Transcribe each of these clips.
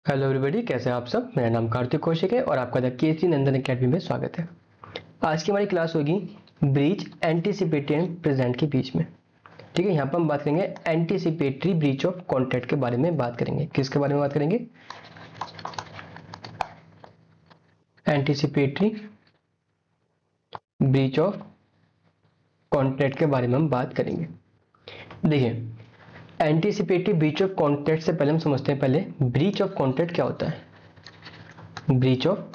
Hello everybody, कैसे हैं आप सब। मेरा नाम कार्तिक कौशिक है और आपका द केसी नंदन एकेडमी में स्वागत है। आज की हमारी क्लास होगी ब्रीच, एंटीसिपेटरी एंड प्रेजेंट के बीच में। ठीक है, यहाँ पर हम बात करेंगे एंटीसिपेटरी ब्रीच ऑफ कॉन्ट्रैक्ट के बारे में बात करेंगे। किसके बारे में बात करेंगे? एंटीसिपेटरी ब्रीच ऑफ कॉन्ट्रैक्ट के बारे में हम बात करेंगे। देखिए, एंटीसिपेटरी ब्रीच ऑफ कॉन्ट्रैक्ट से पहले हम समझते हैं पहले ब्रीच ऑफ कॉन्ट्रैक्ट क्या होता है। ब्रीच ऑफ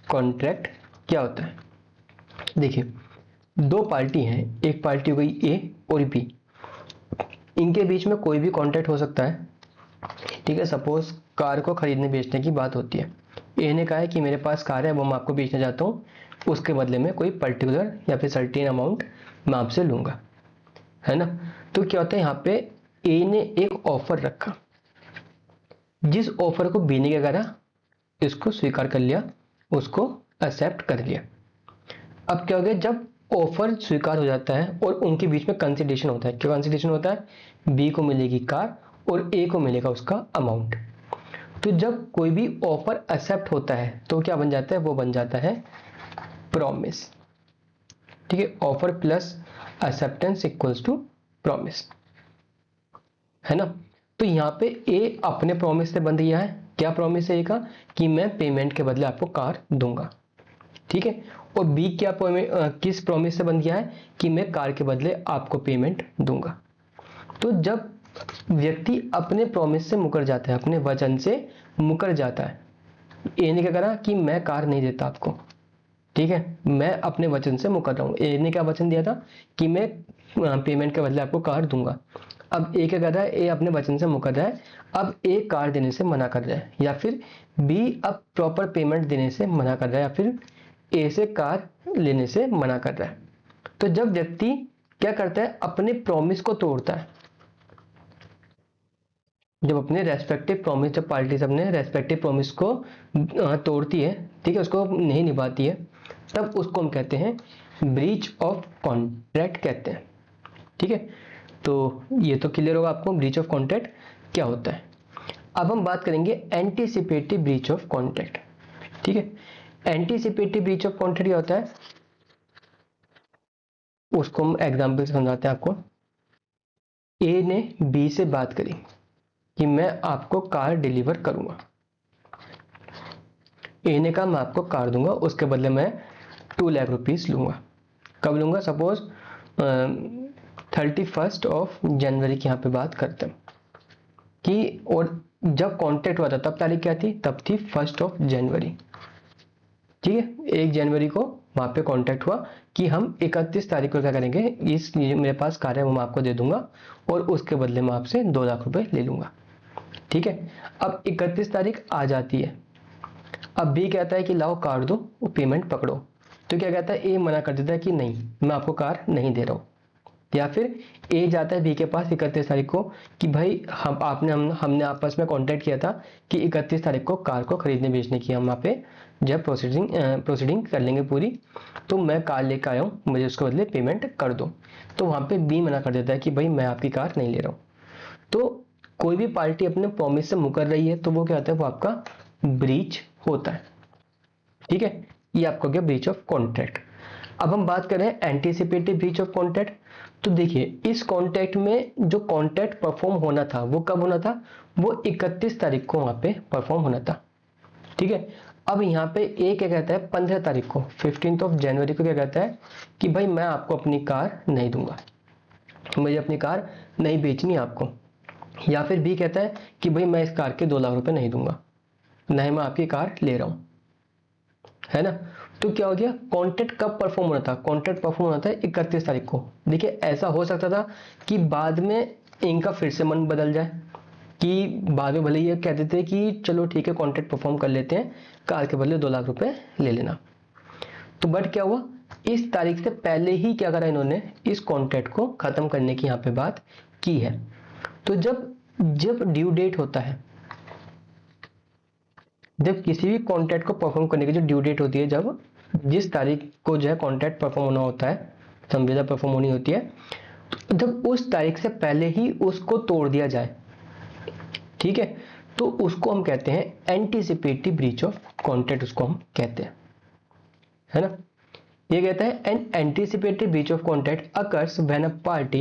कॉन्ट्रैक्ट क्या होता है? देखिए, दो पार्टी हैं, एक पार्टी हो गई ए और बी। इनके बीच में कोई भी कॉन्ट्रैक्ट हो सकता है। ठीक है, सपोज कार को खरीदने बेचने की बात होती है। ए ने कहा है कि मेरे पास कार है, वो मैं आपको बेचना चाहता हूँ, उसके बदले में कोई पर्टिकुलर या फिर सर्टेन अमाउंट मैं आपसे लूंगा, है ना। तो क्या होता है, यहाँ पे ए ने एक ऑफर रखा, जिस ऑफर को बी ने क्या करा, इसको स्वीकार कर लिया, उसको एक्सेप्ट कर लिया। अब क्या हो गया, जब ऑफर स्वीकार हो जाता है और उनके बीच में कंसिडरेशन होता है। क्या कंसिडरेशन होता है? बी को मिलेगी कार और ए को मिलेगा उसका अमाउंट। तो जब कोई भी ऑफर एक्सेप्ट होता है तो क्या बन जाता है? वो बन जाता है प्रॉमिस। ठीक है, offer plus acceptance equals to promise, है ना। तो यहाँ पे ए अपने प्रॉमिस से बंध गया है। क्या प्रॉमिस है ए का? कि मैं पेमेंट के बदले आपको कार दूंगा। ठीक है, और बी क्या किस प्रॉमिस से बन गया है? कि मैं कार के बदले आपको पेमेंट दूंगा। तो जब व्यक्ति अपने प्रॉमिस से मुकर जाता है, अपने वचन से मुकर जाता है, ए ने क्या करा कि मैं कार नहीं देता आपको। ठीक है, मैं अपने वचन से मुकर रहा हूं। ए ने क्या वचन दिया था? कि मैं पेमेंट के बदले आपको कार दूंगा। अब ए क्या कर रहा है? ए अपने वचन से मुकर रहा है। अब ए कार देने से मना कर रहा है, या फिर बी अब प्रॉपर पेमेंट देने से मना कर रहा है, या फिर ए से कार लेने से मना कर रहा है। तो जब व्यक्ति क्या करता है, अपने प्रॉमिस को तोड़ता है, जब अपने रेस्पेक्टिव प्रॉमिस, जब पार्टीज अपने रेस्पेक्टिव प्रॉमिस को तोड़ती है, ठीक है, उसको नहीं निभाती है, तब उसको हम कहते हैं ब्रीच ऑफ कॉन्ट्रैक्ट कहते हैं। ठीक है, तो ये तो क्लियर होगा आपको ब्रीच ऑफ कॉन्ट्रैक्ट क्या होता है। अब हम बात करेंगे एंटीसिपेटरी ब्रीच ऑफ कॉन्ट्रैक्ट। ठीक है, एंटीसिपेटरी ब्रीच ऑफ कॉन्ट्रैक्ट क्या होता है, उसको हम एग्जाम्पल से समझाते हैं आपको। ए ने बी से बात करी कि मैं आपको कार डिलीवर करूंगा। ए ने कहा मैं आपको कार दूंगा, उसके बदले मैं 2 लाख रुपीस लूंगा। कब लूंगा? सपोज 31 जनवरी की यहाँ पे बात करते हैं कि, और जब कॉन्ट्रैक्ट हुआ था तब तारीख क्या थी? तब थी 1 जनवरी। ठीक है, 1 जनवरी को वहां पे कॉन्ट्रैक्ट हुआ कि हम 31 तारीख को क्या करेंगे, इस मेरे पास कार है वो मैं आपको दे दूंगा और उसके बदले में आपसे 2 लाख रुपए ले लूंगा। ठीक है, अब 31 तारीख आ जाती है। अब बी कहता है कि लाओ कार दो, वो पेमेंट पकड़ो। तो क्या कहता है, ए मना कर देता है कि नहीं, मैं आपको कार नहीं दे रहा हूं। या फिर ए जाता है बी के पास 31 तारीख को कि भाई हमने आपस में कॉन्ट्रैक्ट किया था कि 31 तारीख को कार को खरीदने बेचने की हम वहाँ पे जब प्रोसीडिंग कर लेंगे पूरी, तो मैं कार लेकर आया हूँ, मुझे उसके बदले पेमेंट कर दो। तो वहाँ पे बी मना कर देता है कि भाई मैं आपकी कार नहीं ले रहा हूँ। तो कोई भी पार्टी अपने प्रॉमिस से मुकर रही है तो वो क्या होता है, वो आपका ब्रीच होता है। ठीक है, ये आपका क्या, ब्रीच ऑफ कॉन्ट्रैक्ट। अब हम बात करें एंटीसिपेटरी ब्रीच ऑफ कॉन्ट्रैक्ट। तो देखिए, इस कॉन्ट्रैक्ट में जो कॉन्ट्रैक्ट परफॉर्म होना था वो कब होना था? वो 31 तारीख को वहां पे परफॉर्म होना था। ठीक है, अब यहाँ पे ए क्या कहता है, 15 तारीख को 15 जनवरी को क्या कहता है कि भाई मैं आपको अपनी कार नहीं दूंगा, मुझे अपनी कार नहीं बेचनी आपको। या फिर बी कहता है कि भाई मैं इस कार के 2 लाख रुपए नहीं दूंगा, नहीं मैं आपकी कार ले रहा हूं, है ना। तो क्या हो गया, कॉन्ट्रैक्ट कब परफॉर्म होना था? कॉन्ट्रैक्ट परफॉर्म होना था 31 तारीख को। देखिए, ऐसा हो सकता था कि बाद में इनका फिर से मन बदल जाए, कि बाद में भले ये कह देते कि चलो ठीक है कॉन्ट्रैक्ट परफॉर्म कर लेते हैं, कार के बदले 2 लाख रुपए ले लेना। तो बट क्या हुआ, इस तारीख से पहले ही क्या करा इन्होंने, इस कॉन्ट्रैक्ट को खत्म करने की यहाँ पे बात की है। तो जब जब ड्यू डेट होता है, जब किसी भी कॉन्ट्रैक्ट को परफॉर्म करने की जो ड्यू डेट होती है, जब जिस तारीख को जो है कॉन्ट्रैक्ट परफॉर्म होना होता है, संविदा परफॉर्म होनी होती है, जब उस तारीख से पहले ही उसको तोड़ दिया जाए, ठीक है, तो उसको हम कहते हैं एंटीसिपेटरी ब्रीच ऑफ कॉन्ट्रैक्ट, उसको हम कहते हैं, है ना। ये कहता है an anticipatory breach of contract occurs when a party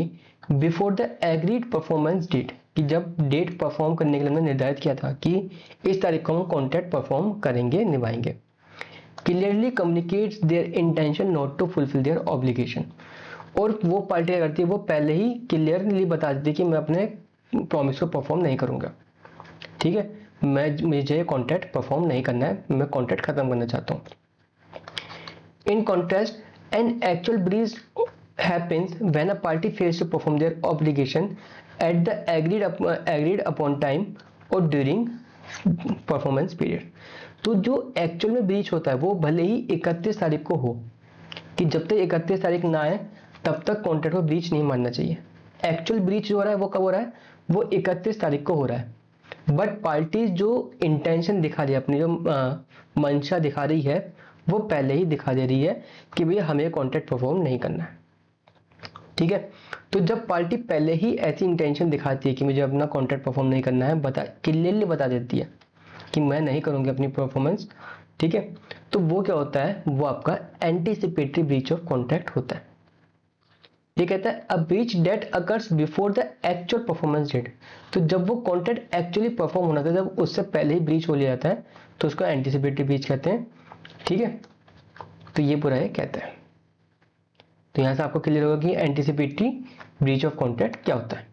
before the agreed performance date, कि जब डेट परफॉर्म करने के लिए हमने निर्धारित किया था कि इस तारीख को हम कॉन्ट्रैक्ट परफॉर्म करेंगे, निभाएंगे, clearly communicates their intention not to fulfil their obligation, और वो पार्टी क्या करती है, वो पहले ही क्लियरली बता देती है कि मैं अपने प्रॉमिस को परफॉर्म नहीं करूंगा, ठीक है, मुझे कॉन्ट्रैक्ट परफॉर्म नहीं करना है, मैं कॉन्ट्रैक्ट खत्म करना चाहता हूँ। In contrast, an actual breach happens when a party fails to perform their obligation at the agreed upon time or during performance period. तो जो एक्चुअल में ब्रीच होता है वो भले ही 31 तारीख को हो, कि जब तक 31 तारीख ना आए तब तक कॉन्ट्रैक्ट को ब्रीच नहीं मानना चाहिए। एक्चुअल ब्रीच जो हो रहा है वो कब हो रहा है, वो 31 तारीख को हो रहा है, बट पार्टीज जो इंटेंशन दिखा रही है, अपनी जो मंशा दिखा रही है, वो पहले ही दिखा दे रही है कि भैया हमें कॉन्ट्रैक्ट परफॉर्म नहीं करना है, ठीक है। तो जब पार्टी पहले ही ऐसी इंटेंशन दिखाती है कि मुझे अपना कॉन्ट्रैक्ट परफॉर्म नहीं करना है, क्लियरली बता देती है कि मैं नहीं करूंगी अपनी परफॉर्मेंस, ठीक है, तो वो क्या होता है, वो आपका एंटीसिपेटरी ब्रीच ऑफ कॉन्ट्रैक्ट होता है। ये कहता है a breach date occurs before the actual performance date, तो जब वो कॉन्ट्रैक्ट एक्चुअली परफॉर्म होना था, जब उससे पहले ही ब्रीच हो लिया जाता है, तो उसको एंटीसिपेटरी ब्रीच कहते हैं, ठीक है। तो ये पूरा ये कहता है, तो यहां से आपको क्लियर होगा कि एंटीसिपेटरी ब्रीच ऑफ कॉन्ट्रैक्ट क्या होता है,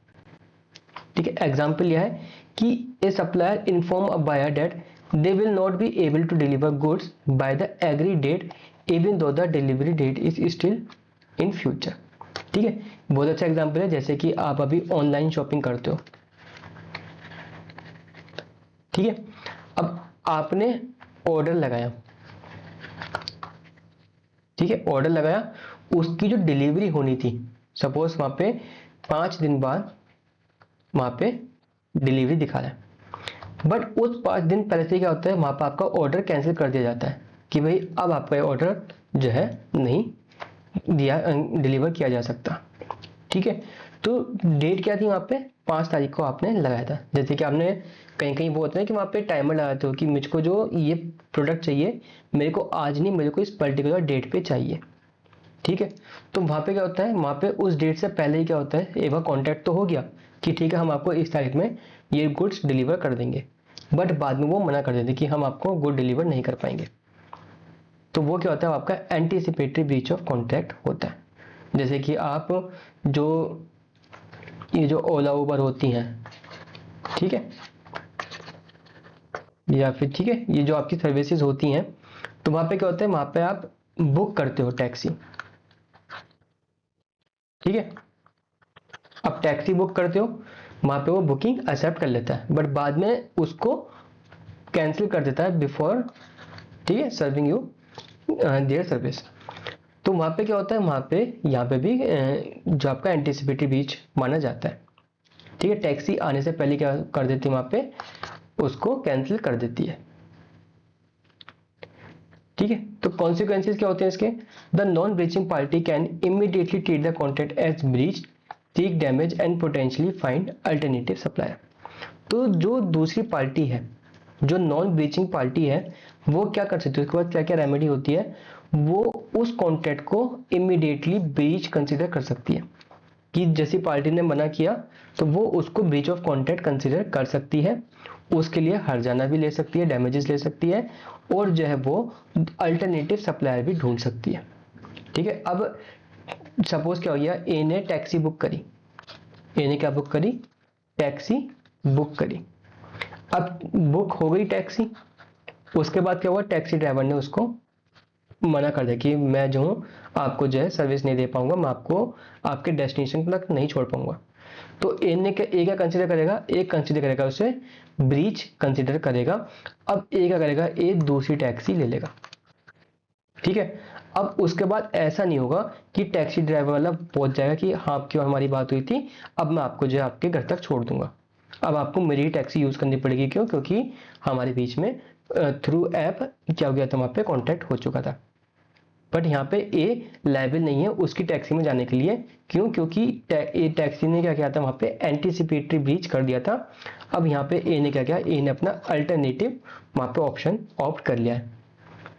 ठीक है। एग्जांपल यह है कि a supplier inform a buyer that they will not be able to deliver goods by the agree date even though the delivery date is still in future, ठीक है। बहुत अच्छा एग्जांपल है, जैसे कि आप अभी ऑनलाइन शॉपिंग करते हो, ठीक है, अब आपने ऑर्डर लगाया, ठीक है, ऑर्डर लगाया, उसकी जो डिलीवरी होनी थी, सपोज वहां पे 5 दिन बाद वहां पे डिलीवरी दिखा रहा है, बट उस 5 दिन पहले से क्या होता है, वहां पर आपका ऑर्डर कैंसिल कर दिया जाता है कि भाई अब आपका ऑर्डर जो है नहीं दिया, डिलीवर किया जा सकता, ठीक है। तो डेट क्या थी वहां पे, 5 तारीख को आपने लगाया था, जैसे कि आपने कहीं कहीं वो होता है कि वहां पे टाइमर लगाते हो कि मुझको जो ये प्रोडक्ट चाहिए मेरे को आज नहीं, मेरे को इस पर्टिकुलर डेट पे चाहिए, ठीक है। तो वहां पे क्या होता है, वहां पे उस डेट से पहले ही क्या होता है, एक बार कॉन्टैक्ट तो हो गया कि ठीक है हम आपको इस तारीख में ये गुड्स डिलीवर कर देंगे, बट बाद में वो मना कर देते कि हम आपको गुड डिलीवर नहीं कर पाएंगे, तो वो क्या होता है, आपका एंटीसिपेटरी ब्रीच ऑफ कॉन्ट्रैक्ट होता है। जैसे कि आप जो ये जो ओला उबर होती हैं, ठीक है, या फिर ठीक है ये जो आपकी सर्विसेज होती हैं, तो वहां पे क्या होता है, वहां पे आप बुक करते हो टैक्सी, ठीक है। अब टैक्सी बुक करते हो, वहां पे वो बुकिंग एक्सेप्ट कर लेता है, बट बाद में उसको कैंसिल कर देता है बिफोर, ठीक है, सर्विंग यू देयर सर्विस। तो वहां पे क्या होता है, वहां पे यहाँ पे भी जो आपका एंटीसिपेटरी ब्रीच माना जाता है, ठीक है। टैक्सी आने से पहले क्या कर देती है, वहां पे उसको कैंसिल कर देती है, ठीक है। तो कॉन्सिक्वेंसेज क्या होते हैं इसके, the non breaching party can immediately treat the contract as breach, seek damage and potentially find alternative supplier. तो जो दूसरी पार्टी है, जो नॉन ब्रीचिंग पार्टी है, वो क्या कर सकती है, उसके बाद क्या क्या रेमेडी होती है, वो उस कॉन्ट्रैक्ट को इमीडिएटली ब्रीच कंसिडर कर सकती है, कि जैसी पार्टी ने मना किया तो वो उसको ब्रीच ऑफ कॉन्ट्रैक्ट कंसिडर कर सकती है, उसके लिए हर्जाना भी ले सकती है, डैमेजेस ले सकती है, और जो है वो अल्टरनेटिव सप्लायर भी ढूंढ सकती है, ठीक है। अब सपोज क्या हो गया, ए ने टैक्सी बुक करी, ए ने क्या बुक करी, टैक्सी बुक करी, अब बुक हो गई टैक्सी, उसके बाद क्या हुआ, टैक्सी ड्राइवर ने उसको मना कर दिया कि मैं जो हूँ आपको जो है सर्विस नहीं दे पाऊंगा, मैं आपको आपके डेस्टिनेशन तक नहीं छोड़ पाऊंगा। तो ए क्या कंसिडर करेगा, ए कंसिडर करेगा उसे ब्रीच कंसिडर करेगा। अब ए क्या करेगा, ए दूसरी टैक्सी ले लेगा, ठीक है। अब उसके बाद ऐसा नहीं होगा कि टैक्सी ड्राइवर वाला पहुंच जाएगा कि हाँ क्यों हमारी बात हुई थी, अब मैं आपको जो है आपके घर तक छोड़ दूंगा, अब आपको मेरी टैक्सी यूज करनी पड़ेगी, क्यों, क्योंकि हमारे बीच में थ्रू ऐप क्या हो गया था, वहां पे कॉन्टैक्ट हो चुका था, बट यहाँ पे ए लायबल नहीं है उसकी टैक्सी में जाने के लिए। क्यों? क्योंकि ए टैक्सी ने क्या किया था, वहाँ पे एंटीसिपेटरी ब्रीच कर दिया था। अब यहाँ पे ए ने क्या किया, ए ने अपना अल्टरनेटिव वहाँ पे ऑप्शन ऑप्ट कर लिया है।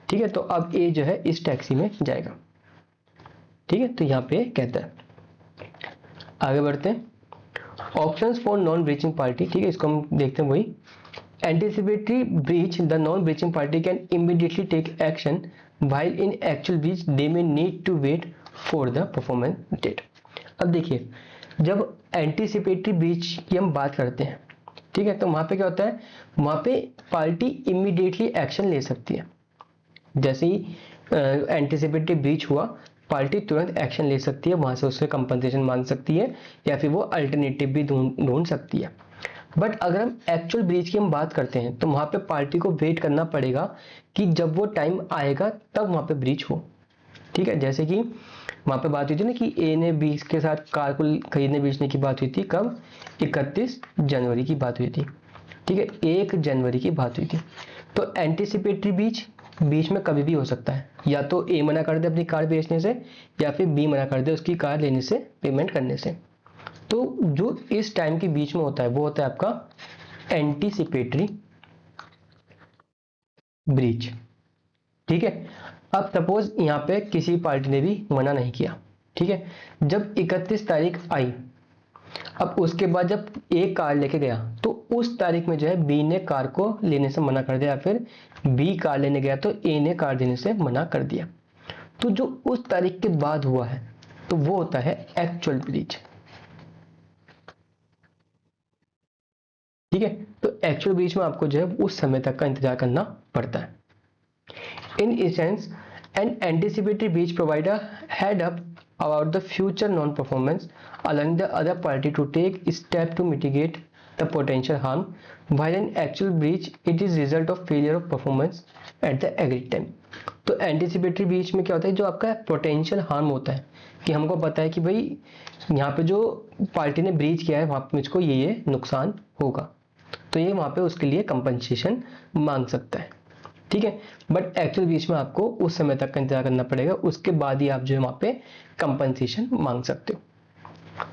ठीक है, तो अब ए जो है इस टैक्सी में जाएगा। ठीक है, तो यहाँ पे कहता है, आगे बढ़ते हैं। Options for non breaching party. ठीक है, इसको हम देखते हैं वही। Anticipatory breach, the non breaching party can immediately take action while in actual breach they may need to wait for the performance date। अब देखिए, जब एंटीसिपेटरी ब्रीच की हम बात करते हैं, ठीक है, तो वहां पे क्या होता है, वहां पे पार्टी इमीडिएटली एक्शन ले सकती है। जैसे ही एंटीसिपेटरी ब्रीच हुआ, पार्टी तुरंत एक्शन ले सकती है, वहां से उससे कंपनसेशन मांग सकती है या फिर वो अल्टरनेटिव भी ढूंढ सकती है। बट अगर हम एक्चुअल ब्रीच की हम बात करते हैं, तो वहां पे पार्टी को वेट करना पड़ेगा कि जब वो टाइम आएगा तब वहां पे ब्रीच हो। ठीक है, जैसे कि वहां पे बात हुई थी ना कि ए ने बी के साथ कार को खरीदने बेचने की बात हुई थी, कब? 31 जनवरी की बात हुई थी। ठीक है, 1 जनवरी की बात हुई थी। तो एंटीसिपेटरी बीच में कभी भी हो सकता है, या तो ए मना कर दे अपनी कार बेचने से, या फिर बी मना कर दे उसकी कार लेने से, पेमेंट करने से। तो जो इस टाइम के बीच में होता है वो होता है आपका एंटीसिपेटरी ब्रीच। ठीक है, अब सपोज यहां पे किसी पार्टी ने भी मना नहीं किया। ठीक है, जब 31 तारीख आई, अब उसके बाद जब ए कार लेके गया, तो उस तारीख में जो है बी ने कार को लेने से मना कर दिया, फिर बी कार लेने गया तो ए ने कार देने से मना कर दिया। तो जो उस तारीख के बाद हुआ है, तो वो होता है एक्चुअल ब्रीच। ठीक है, तो एक्चुअल ब्रीच में आपको जो है उस समय तक का इंतजार करना पड़ता है। In instance an anticipatory breach provide a head up about the future non-performance, allowing the other party to take step to mitigate the potential harm, while in actual breach it is result of failure of performance at the agreed time। तो anticipatory breach में क्या होता है, जो आपका potential harm होता है, कि हमको पता है कि भाई यहाँ पे जो पार्टी ने ब्रीच किया है वहां पे मुझको ये नुकसान होगा, तो ये वहां पे उसके लिए कंपनसेशन मांग सकता है। ठीक है, बट एक्चुअल ब्रीच में आपको उस समय तक का इंतजार करना पड़ेगा, उसके बाद ही आप जो है वहां पे कंपनसेशन मांग सकते हो।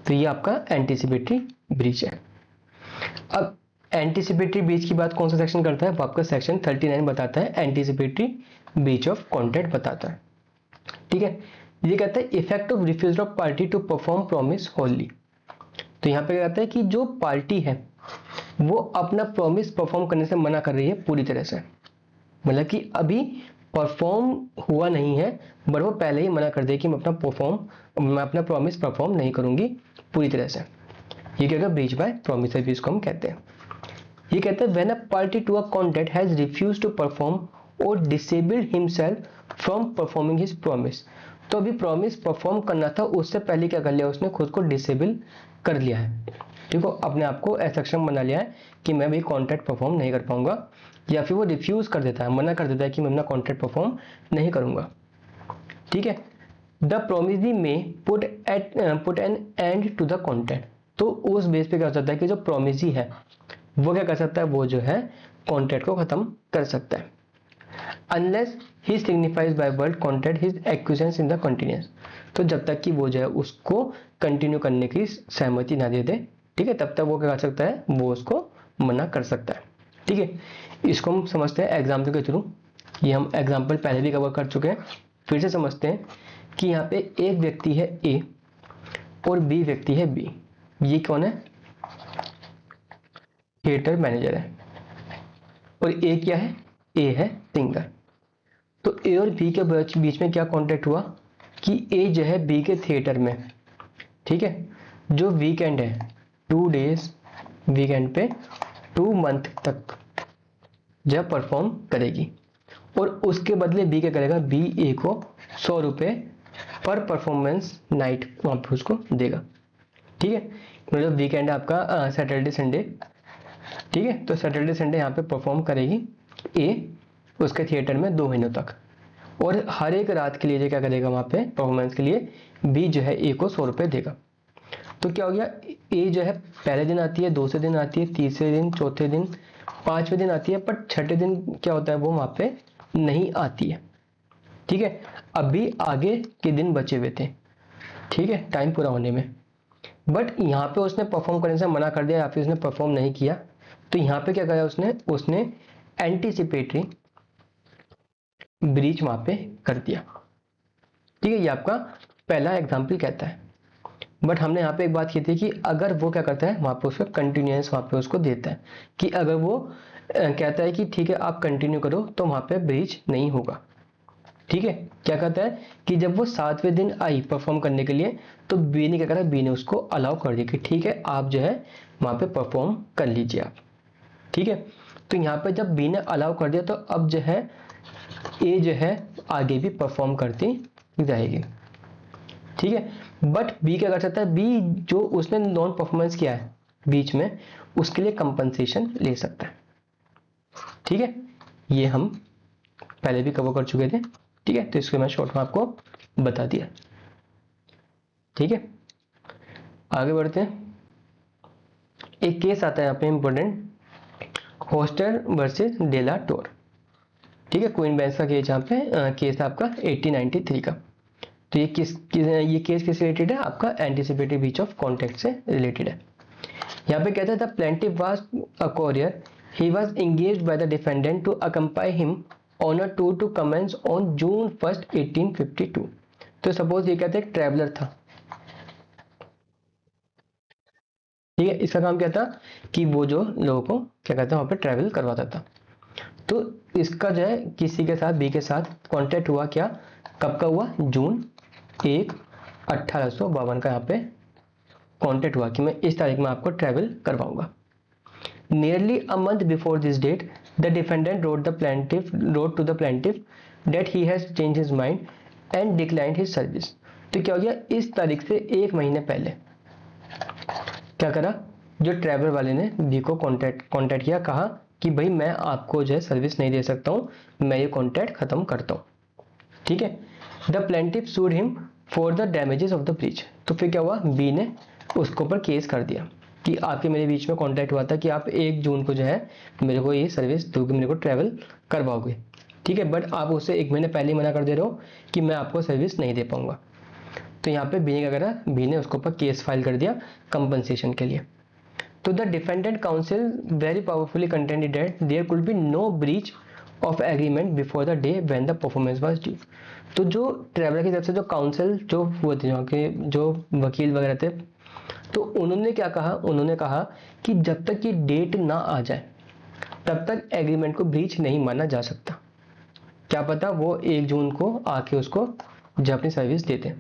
तो ये आपका एंटीसिपेटरी ब्रीच है। अब एंटीसिपेटरी ब्रीच की बात कौन सा सेक्शन करता है? वो आपका सेक्शन 39 बताता है, एंटीसिपेटरी ब्रीच ऑफ कॉन्ट्रैक्ट बताता है। ठीक है, ये कहता है effect of refusal of party to perform promise wholly. तो यहाँ पे कहता है कि जो पार्टी है वो अपना प्रॉमिस परफॉर्म करने से मना कर रही है पूरी तरह से, मतलब कि अभी परफॉर्म हुआ नहीं है, बट वो पहले ही मना कर दे कि मैं अपना प्रॉमिस परफॉर्म नहीं करूंगी पूरी तरह से। ये क्या ब्रीच बाय प्रॉमिस है, इसको हम कहते हैं। ये कहते हैं when a party to a contract has refused to perform और disabled himself from performing his promise. तो अभी प्रॉमिस परफॉर्म करना था, उससे पहले क्या कर लिया उसने, खुद को डिसेबल कर लिया है। ठीक है, अपने आप को असक्षम बना लिया है कि मैं भी कॉन्ट्रैक्ट परफॉर्म नहीं कर पाऊंगा, या फिर वो रिफ्यूज कर देता है, मना कर देता है कि मैं अपना कॉन्ट्रैक्ट परफॉर्म नहीं करूंगा। ठीक है, the promissory may put an end to the contract. तो उस बेस पे क्या हो सकता है कि जो प्रोमिसरी है वो क्या कर सकता है, वो जो है कॉन्ट्रैक्ट को खत्म कर सकता है, unless he signifies by void contract his acquisitions in the continuous. तो जब तक कि वो जो है उसको कंटिन्यू करने की सहमति ना दे दे, ठीक है, तब तक वो क्या कर सकता है, वो उसको मना कर सकता है। ठीक है, इसको हम समझते हैं एग्जाम्पल के थ्रू। ये हम एग्जाम्पल पहले भी कवर कर चुके हैं, फिर से समझते हैं कि यहाँ पे एक व्यक्ति है ए और बी व्यक्ति है बी। ये कौन है? थिएटर मैनेजर है, और ए क्या है? ए है सिंगर। तो ए और बी के बीच में क्या कॉन्ट्रैक्ट हुआ कि ए जो है बी के थिएटर में, ठीक है, जो वीकेंड है 2 डेज वीकेंड पे 2 मंथ तक जब परफॉर्म करेगी, और उसके बदले बी क्या करेगा, बी ए को 100 रुपये पर परफॉर्मेंस नाइट वहां पे उसको देगा। ठीक है, मतलब वीकेंड आपका सैटरडे संडे, ठीक है, तो सैटरडे संडे यहाँ पे परफॉर्म करेगी ए उसके थिएटर में 2 महीनों तक, और हर एक रात के लिए क्या करेगा वहां पे परफॉर्मेंस के लिए बी जो है ए को 100 रुपये देगा। तो क्या हो गया, ए जो है पहले दिन आती है, दूसरे दिन आती है, तीसरे दिन, चौथे दिन, 5वें दिन आती है, पर छठे दिन क्या होता है, वो वहां पे नहीं आती है। ठीक है, अभी आगे के दिन बचे हुए थे, ठीक है, टाइम पूरा होने में, बट यहाँ पे उसने परफॉर्म करने से मना कर दिया या फिर उसने परफॉर्म नहीं किया, तो यहाँ पे क्या करा उसने एंटीसिपेटरी ब्रीच वहां पे कर दिया। ठीक है, ये आपका पहला एग्जाम्पल कहता है। बट हमने यहाँ पे एक बात की थी कि अगर वो क्या करता है वहां पे उसका कंटिन्यूस वहां पे उसको देता है कि अगर वो कहता है कि ठीक है आप कंटिन्यू करो तो वहां पे ब्रीच नहीं होगा। ठीक है, क्या कहता है कि जब वो 7वें दिन आई परफॉर्म करने के लिए तो बी ने क्या करा, बी ने उसको अलाउ कर दिया कि ठीक है आप जो है वहां पे परफॉर्म कर लीजिए आप। ठीक है, तो यहाँ पे जब बी ने अलाउ कर दिया तो अब जो है ए जो है आगे भी परफॉर्म करती जाएगी। ठीक है, बट बी क्या कर सकता है, बी जो उसने नॉन परफॉर्मेंस किया है बीच में उसके लिए कंपनसेशन ले सकता है। ठीक है, ये हम पहले भी कवर कर चुके थे। ठीक है, तो इसको मैं शॉर्ट में आपको बता दिया। ठीक है, आगे बढ़ते हैं। एक केस आता है यहाँ पे इंपॉर्टेंट, होस्टर वर्सेस डेला टोर। ठीक है, क्वीन बेंस का केस यहाँ पे केस है आपका 1893 का। तो ये ये केस किस रिलेटेड है, आपका एंटीसिपेटरी ब्रीच ऑफ कॉन्ट्रैक्ट से रिलेटेड है। यहाँ पे कहते हैं the plaintiff was a courier, he was engaged by the defendant to accompany him on a tour to commence on June 1, 1852। तो सपोज ये कहते हैं एक ट्रैवलर था। ठीक है, इसका काम क्या था कि वो जो लोगों को क्या कहते हैं वहां पर ट्रैवल करवाता था। तो इसका जो है किसी के साथ, बी के साथ कॉन्टेक्ट हुआ, क्या कब का हुआ, जून 1, 1852 का यहाँ पे कॉन्टेक्ट हुआ कि मैं इस तारीख में आपको ट्रैवल करवाऊंगा। Nearly a month before this date the defendant wrote to the plaintiff that he has change his mind and declined his service. तो क्या हो गया, इस तारीख से एक महीने पहले क्या करा, जो ट्रैवलर वाले ने बी को कॉन्टैक्ट किया, कहा कि भाई मैं आपको जो है सर्विस नहीं दे सकता हूँ, मैं ये कॉन्टैक्ट खत्म करता हूँ। ठीक है, the plaintiff sued him for the damages of the bridge. तो फिर क्या हुआ, बी ने उसके ऊपर केस कर दिया कि आपके मेरे बीच में कॉन्टैक्ट हुआ था कि आप 1 जून को जो है मेरे को ये सर्विस दोगे, मेरे को ट्रैवल करवाओगे। ठीक है, बट आप उससे 1 महीने पहले ही मना कर दे रहे हो कि मैं आपको सर्विस नहीं दे पाऊंगा। तो यहाँ पे बी ने क्या करा, बी ने उसके ऊपर केस फाइल कर दिया कंपनसेशन के लिए। तो the defendant counsel very powerfully contended that there could be no breach of agreement before the day when the performance was due. तो जो ट्रैवलर की तरफ से जो काउंसिल जो हुए थे, वहाँ के जो वकील वगैरह थे, तो उन्होंने क्या कहा, उन्होंने कहा कि जब तक ये डेट ना आ जाए तब तक एग्रीमेंट को ब्रीच नहीं माना जा सकता। क्या पता वो 1 जून को आके उसको जो अपनी सर्विस देते।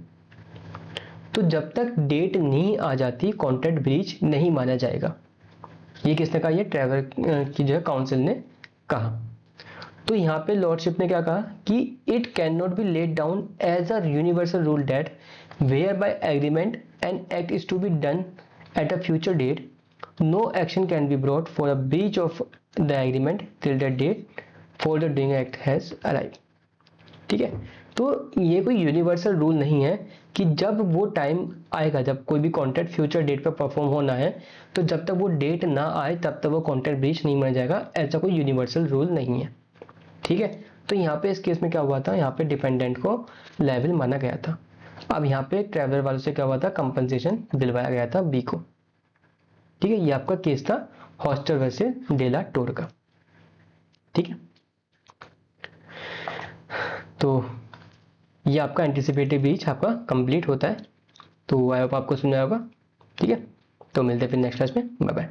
तो जब तक डेट नहीं आ जाती कॉन्ट्रैक्ट ब्रीच नहीं माना जाएगा। ये किसने कहा, ये ट्रैवलर की जो है काउंसिल ने कहा। तो यहाँ पे लॉर्डशिप ने क्या कहा कि it can not be laid down as a universal rule that where by agreement an act is to be done at a future date, no action can be brought for a breach of the agreement till the date for the doing act has arrived. ठीक है, तो ये कोई universal rule नहीं है कि जब वो टाइम आएगा, जब कोई भी कॉन्ट्रैक्ट फ्यूचर डेट पर परफॉर्म होना है, तो जब तक वो डेट ना आए तब तक वो कॉन्ट्रैक्ट ब्रीच नहीं माना जाएगा। ऐसा कोई यूनिवर्सल रूल नहीं है। ठीक है, तो यहाँ पे इस केस में क्या हुआ था, यहाँ पे डिपेंडेंट को लायबल माना गया था। अब यहाँ पे ट्रैवलर वालों से क्या हुआ था, कंपनसेशन दिलवाया गया था बी को। ठीक है, ये आपका केस था हॉस्टर वर्सेस डेला टोर का। ठीक है, तो ये आपका एंटीसिपेटेड ब्रीच आपका कंप्लीट होता है। तो आई होप आपको समझ आएगा। ठीक है, तो मिलते हैं फिर नेक्स्ट क्लास में, बाय बाय।